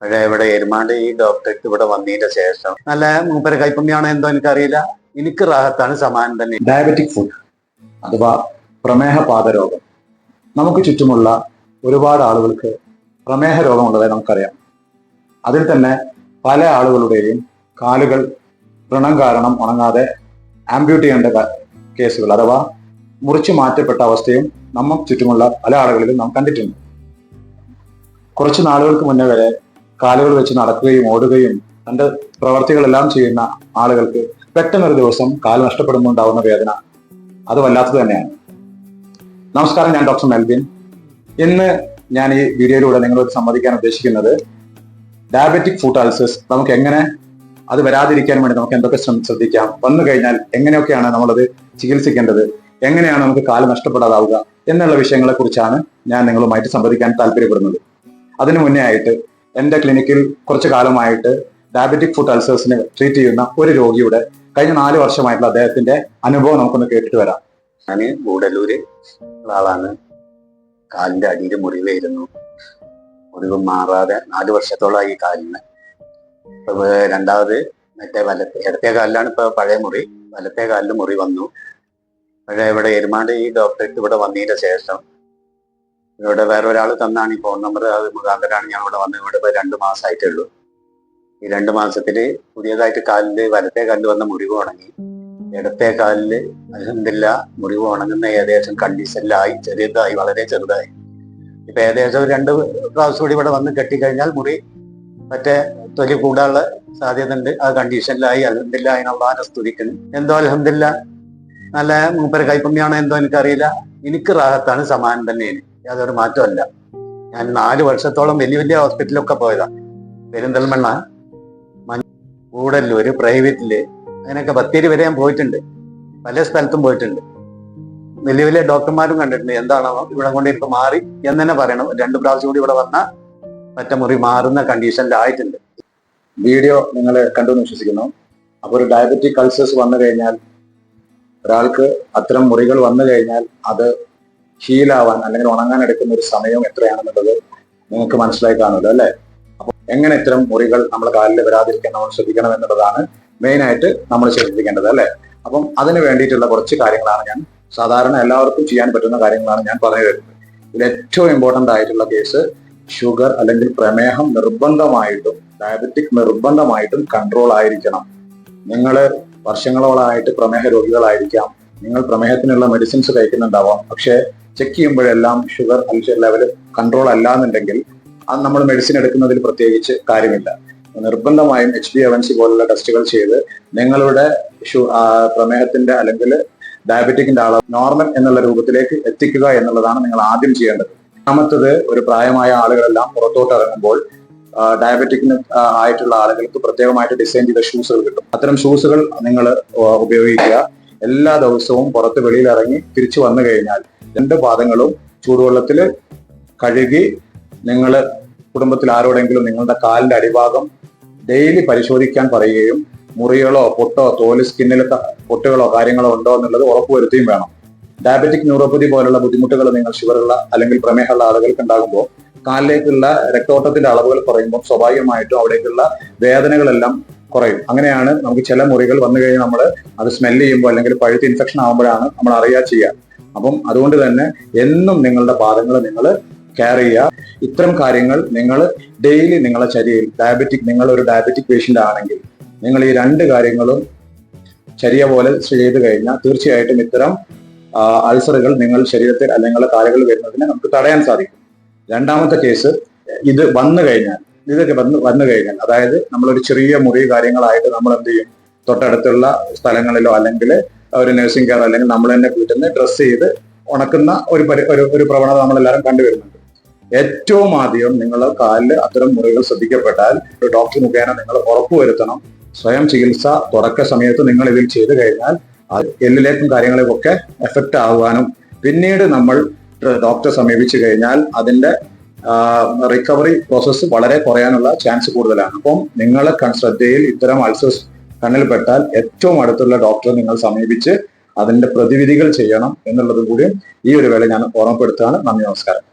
പക്ഷേ ഇവിടെ എരുമാണ്ട് ഈ ഡോക്ടർക്ക് ഇവിടെ വന്നതിന്റെ ശേഷം നല്ല മൂപ്പര കൈപ്പുണ്യാണോ എന്തോ എനിക്കറിയില്ല, എനിക്ക് റാഹത്താണ്, സമാനം തന്നെ. ഡയബറ്റിക് ഫുഡ് അഥവാ പ്രമേഹ പാതരോഗം. നമുക്ക് ചുറ്റുമുള്ള ഒരുപാട് ആളുകൾക്ക് പ്രമേഹ രോഗമുള്ളതായി നമുക്കറിയാം. അതിൽ തന്നെ പല ആളുകളുടെയും കാലുകൾ വ്രണം കാരണം ഉണങ്ങാതെ ആംബ്യൂട്ട് ചെയ്യേണ്ട കേസുകൾ അഥവാ മുറിച്ചു മാറ്റപ്പെട്ട അവസ്ഥയും നമുക്ക് ചുറ്റുമുള്ള പല ആളുകളിലും നാം കണ്ടിട്ടുണ്ട്. കുറച്ച് നാളുകൾക്ക് മുന്നേ വരെ കാലുകൾ വെച്ച് നടക്കുകയും ഓടുകയും തന്റെ പ്രവർത്തികളെല്ലാം ചെയ്യുന്ന ആളുകൾക്ക് പെട്ടെന്നൊരു ദിവസം കാൽ നഷ്ടപ്പെടുമ്പോൾ ഉണ്ടാവുന്ന വേദന അത് വല്ലാത്തത് തന്നെയാണ്. നമസ്കാരം, ഞാൻ ഡോക്ടർ മെൽവിൻ. ഇന്ന് ഞാൻ ഈ വീഡിയോയിലൂടെ നിങ്ങളോട് സംവദിക്കാൻ ഉദ്ദേശിക്കുന്നത് ഡയബറ്റിക് ഫുഡ് അൾസേഴ്സ് നമുക്ക് എങ്ങനെ അത് വരാതിരിക്കാൻ വേണ്ടി നമുക്ക് എന്തൊക്കെ ശ്രദ്ധിക്കാം, വന്നു കഴിഞ്ഞാൽ എങ്ങനെയൊക്കെയാണ് നമ്മളത് ചികിത്സിക്കേണ്ടത്, എങ്ങനെയാണ് നമുക്ക് കാല് നഷ്ടപ്പെടാതാവുക എന്നുള്ള വിഷയങ്ങളെ കുറിച്ചാണ് ഞാൻ നിങ്ങളുമായിട്ട് സംവദിക്കാൻ താല്പര്യപ്പെടുന്നത്. അതിനു മുന്നേ ആയിട്ട് എന്റെ ക്ലിനിക്കിൽ കുറച്ചു കാലമായിട്ട് ഡയബറ്റിക് ഫുഡ് അൾസേഴ്സിനെ ട്രീറ്റ് ചെയ്യുന്ന ഒരു രോഗിയുടെ കഴിഞ്ഞ 4 വർഷമായിട്ടുള്ള അദ്ദേഹത്തിന്റെ അനുഭവം നമുക്കൊന്ന് കേട്ടിട്ട് വരാം. ഞാൻ ഗൂഡല്ലൂര് ആളാണ്. കാലിന്റെ അടിയിൽ മുറിവായിരുന്നു. മുറിവ് മാറാതെ 4 വർഷത്തോളമായി കാലിന്. ഇപ്പൊ രണ്ടാമത് ഇടത്തെ കാലിലാണ് ഇപ്പൊ പഴയ മുറി, വലത്തെ കാലിൽ മുറി വന്നു. പക്ഷേ ഇവിടെ എരുമാണ്ട് ഈ ഡോക്ടർക്ക് ഇവിടെ വന്നതിന്റെ ശേഷം ഇവിടെ വേറെ ഒരാൾ തന്നാണ് ഈ ഫോൺ നമ്പർ, അത് മുഖാന്തരമാണ് ഞാൻ ഇവിടെ വന്നത്. ഇവിടെ ഇപ്പൊ 2 മാസമായിട്ടേ ഉള്ളൂ. ഈ 2 മാസത്തില് പുതിയതായിട്ട് കാലില് വലത്തെ കാലിൽ വന്ന മുറിവ് ഉണങ്ങി. ഇടത്തെ കാലില് അൽഹംദുലില്ലാ മുറിവ് ഉണങ്ങുന്ന ഏകദേശം കണ്ടീഷനിലായി, ചെറുതായി, വളരെ ചെറുതായി. ഇപ്പൊ ഏകദേശം 2 പ്രാവശ്യം കൂടി ഇവിടെ വന്ന് കെട്ടിക്കഴിഞ്ഞാൽ മുറി മറ്റേ തൊലി കൂടാനുള്ള സാധ്യത ഉണ്ട്. ആ കണ്ടീഷനിലായി. അൽഹംദുലില്ലാ, അതിനുള്ള സ്തുതിക്കുന്നു. എന്തോ അൽഹംദുലില്ലാ നല്ല മൂപ്പര കൈപ്പുണ്യാണോ എന്തോ എനിക്കറിയില്ല, എനിക്ക് റാഹത്താണ്, സമാനം തന്നെയാണ്, യാതൊരു മാറ്റമല്ല. ഞാൻ 4 വർഷത്തോളം വലിയ വലിയ ഹോസ്പിറ്റലൊക്കെ പോയതാണ്. പെരിന്തൽമണ്ണ, ഗൂഡല്ലൂര്, പ്രൈവറ്റില്, അങ്ങനെയൊക്കെ ബത്തേരി വരെ ഞാൻ പോയിട്ടുണ്ട്. പല സ്ഥലത്തും പോയിട്ടുണ്ട്. വലിയ വലിയ ഡോക്ടർമാരും കണ്ടിട്ടുണ്ട്. എന്താണോ ഇവിടെ കൊണ്ട് ഇപ്പൊ മാറി എന്ന് തന്നെ പറയണം. 2 പ്രാവശ്യം കൂടി ഇവിടെ വന്ന മറ്റേ മുറി മാറുന്ന കണ്ടീഷനിലായിട്ടുണ്ട്. വീഡിയോ നിങ്ങൾ കണ്ടെന്ന് വിശ്വസിക്കുന്നു. അപ്പൊ ഒരു ഡയബറ്റിക് അൾസേഴ്സ് വന്നു കഴിഞ്ഞാൽ, ഒരാൾക്ക് അത്തരം മുറികൾ വന്നു കഴിഞ്ഞാൽ അത് ഹീലാവാൻ അല്ലെങ്കിൽ ഉണങ്ങാൻ എടുക്കുന്ന ഒരു സമയം എത്രയാണെന്നുള്ളത് നിങ്ങൾക്ക് മനസ്സിലായി കാണുമല്ലോ, അല്ലെ? അപ്പൊ എങ്ങനെ ഇത്തരം മുറികൾ നമ്മുടെ കാലിൽ വരാതിരിക്കാൻ നമ്മൾ ശ്രദ്ധിക്കണം എന്നുള്ളതാണ് മെയിൻ ആയിട്ട് നമ്മൾ ശ്രദ്ധിക്കേണ്ടത്, അല്ലെ? അപ്പം അതിന് വേണ്ടിയിട്ടുള്ള കുറച്ച് കാര്യങ്ങളാണ് ഞാൻ സാധാരണ എല്ലാവർക്കും ചെയ്യാൻ പറ്റുന്ന കാര്യങ്ങളാണ് ഞാൻ പറഞ്ഞു തരുന്നത്. ഇതിൽ ഏറ്റവും ഇമ്പോർട്ടന്റ് ആയിട്ടുള്ള കേസ് ഷുഗർ അല്ലെങ്കിൽ പ്രമേഹം നിർബന്ധമായിട്ടും, ഡയബറ്റിക് നിർബന്ധമായിട്ടും കൺട്രോൾ ആയിരിക്കണം. നിങ്ങൾ വർഷങ്ങളോളായിട്ട് പ്രമേഹ രോഗികളായിരിക്കാം. നിങ്ങൾ പ്രമേഹത്തിനുള്ള മെഡിസിൻസ് കഴിക്കുന്നുണ്ടാവാം. പക്ഷെ ചെക്ക് ചെയ്യുമ്പോഴെല്ലാം ഷുഗർ ലെവൽ കൺട്രോൾ അല്ല എന്നുണ്ടെങ്കിൽ അത് നമ്മൾ മെഡിസിൻ എടുക്കുന്നതിൽ പ്രത്യേകിച്ച് കാര്യമില്ല. നിർബന്ധമായും HbA1c പോലുള്ള ടെസ്റ്റുകൾ ചെയ്ത് നിങ്ങളുടെ പ്രമേഹത്തിന്റെ അല്ലെങ്കിൽ ഡയബറ്റിക്കിന്റെ അളവ് നോർമൽ എന്നുള്ള രൂപത്തിലേക്ക് എത്തിക്കുക എന്നുള്ളതാണ് നിങ്ങൾ ആദ്യം ചെയ്യേണ്ടത്. രണ്ടാമത്തത്, ഒരു പ്രായമായ ആളുകളെല്ലാം പുറത്തോട്ട് ഇറങ്ങുമ്പോൾ ഡയബറ്റിക്കിന് ആയിട്ടുള്ള ആളുകൾക്ക് പ്രത്യേകമായിട്ട് ഡിസൈൻ ചെയ്ത ഷൂസുകൾ കിട്ടും. അത്തരം ഷൂസുകൾ നിങ്ങൾ ഉപയോഗിക്കുക. എല്ലാ ദിവസവും പുറത്ത് വെളിയിൽ ഇറങ്ങി തിരിച്ചു വന്നു കഴിഞ്ഞാൽ 2 പാദങ്ങളും ചൂടുവെള്ളത്തിൽ കഴുകി നിങ്ങൾ കുടുംബത്തിൽ ആരോടെങ്കിലും നിങ്ങളുടെ കാലിന്റെ അടിഭാഗം ഡെയിലി പരിശോധിക്കാൻ പറയുകയും മുറികളോ പൊട്ടോ തോല് സ്കിന്നിൽ പൊട്ടുകളോ കാര്യങ്ങളോ ഉണ്ടോ എന്നുള്ളത് ഉറപ്പുവരുത്തുകയും വേണം. ഡയബറ്റിക് ന്യൂറോപ്പതി പോലുള്ള ബുദ്ധിമുട്ടുകൾ നിങ്ങൾ ഷുഗറുള്ള അല്ലെങ്കിൽ പ്രമേഹമുള്ള ആളുകൾക്ക് ഉണ്ടാകുമ്പോൾ കാലിലേക്കുള്ള രക്തോട്ടത്തിന്റെ അളവുകൾ കുറയുമ്പോൾ സ്വാഭാവികമായിട്ടും അവിടേക്കുള്ള വേദനകളെല്ലാം കുറയും. അങ്ങനെയാണ് നമുക്ക് ചില മുറികൾ വന്നു കഴിഞ്ഞാൽ നമ്മൾ അത് സ്മെല്ല് ചെയ്യുമ്പോൾ അല്ലെങ്കിൽ പഴുത്ത് ഇൻഫെക്ഷൻ ആകുമ്പോഴാണ് നമ്മൾ അറിയുക ചെയ്യുക. അപ്പം അതുകൊണ്ട് തന്നെ എന്നും നിങ്ങളുടെ പാദങ്ങൾ നിങ്ങൾ കെയർ ചെയ്യുക. ഇത്തരം കാര്യങ്ങൾ നിങ്ങൾ ഡെയിലി നിങ്ങളുടെ ചര്യയിൽ നിങ്ങൾ ഒരു ഡയബറ്റിക് പേഷ്യന്റ് ആണെങ്കിൽ നിങ്ങൾ ഈ 2 കാര്യങ്ങളും ചര്യ പോലെ ചെയ്ത് കഴിഞ്ഞാൽ തീർച്ചയായിട്ടും ഇത്തരം അൾസറുകൾ നിങ്ങൾ ശരീരത്തിൽ അല്ലെങ്കിൽ കാലുകളിൽ വരുന്നതിനെ നമുക്ക് തടയാൻ സാധിക്കും. രണ്ടാമത്തെ കേസ്, ഇത് വന്നു കഴിഞ്ഞാൽ, ഇതൊക്കെ വന്നു കഴിഞ്ഞാൽ, അതായത് നമ്മളൊരു ചെറിയ മുറി കാര്യങ്ങളായിട്ട് നമ്മൾ എന്ത് ചെയ്യും, തൊട്ടടുത്തുള്ള സ്ഥലങ്ങളിലോ അല്ലെങ്കിൽ ഒരു നഴ്സിംഗ് കെയർ അല്ലെങ്കിൽ നമ്മൾ തന്നെ വീട്ടിൽ നിന്ന് ഡ്രസ് ചെയ്ത് ഉണക്കുന്ന ഒരു പ്രവണത നമ്മളെല്ലാവരും കണ്ടുവരുന്നുണ്ട്. ഏറ്റവും ആദ്യം നിങ്ങൾ കാലിൽ അത്തരം മുറികൾ ശ്രദ്ധിക്കപ്പെട്ടാൽ ഒരു ഡോക്ടർ മുഖേന നിങ്ങൾ ഉറപ്പുവരുത്തണം. സ്വയം ചികിത്സ തുടക്ക സമയത്ത് നിങ്ങൾ ഇതിൽ ചെയ്തു കഴിഞ്ഞാൽ എല്ലിലേക്കും കാര്യങ്ങളിലേക്കൊക്കെ എഫക്റ്റ് ആവാനും പിന്നീട് നമ്മൾ ഡോക്ടറെ സമീപിച്ചു കഴിഞ്ഞാൽ അതിന്റെ റിക്കവറി പ്രോസസ്സ് വളരെ കുറയാനുള്ള ചാൻസ് കൂടുതലാണ്. അപ്പം നിങ്ങളെ ശ്രദ്ധയിൽ ഇത്തരം അൾസേഴ്സ് കണ്ണിൽപ്പെട്ടാൽ ഏറ്റവും അടുത്തുള്ള ഡോക്ടറെ നിങ്ങൾ സമീപിച്ച് അതിന്റെ പ്രതിവിധികൾ ചെയ്യണം എന്നുള്ളതും കൂടി ഈ ഒരു വേള ഞാൻ ഓർമ്മപ്പെടുത്തുകയാണ്. നന്ദി, നമസ്കാരം.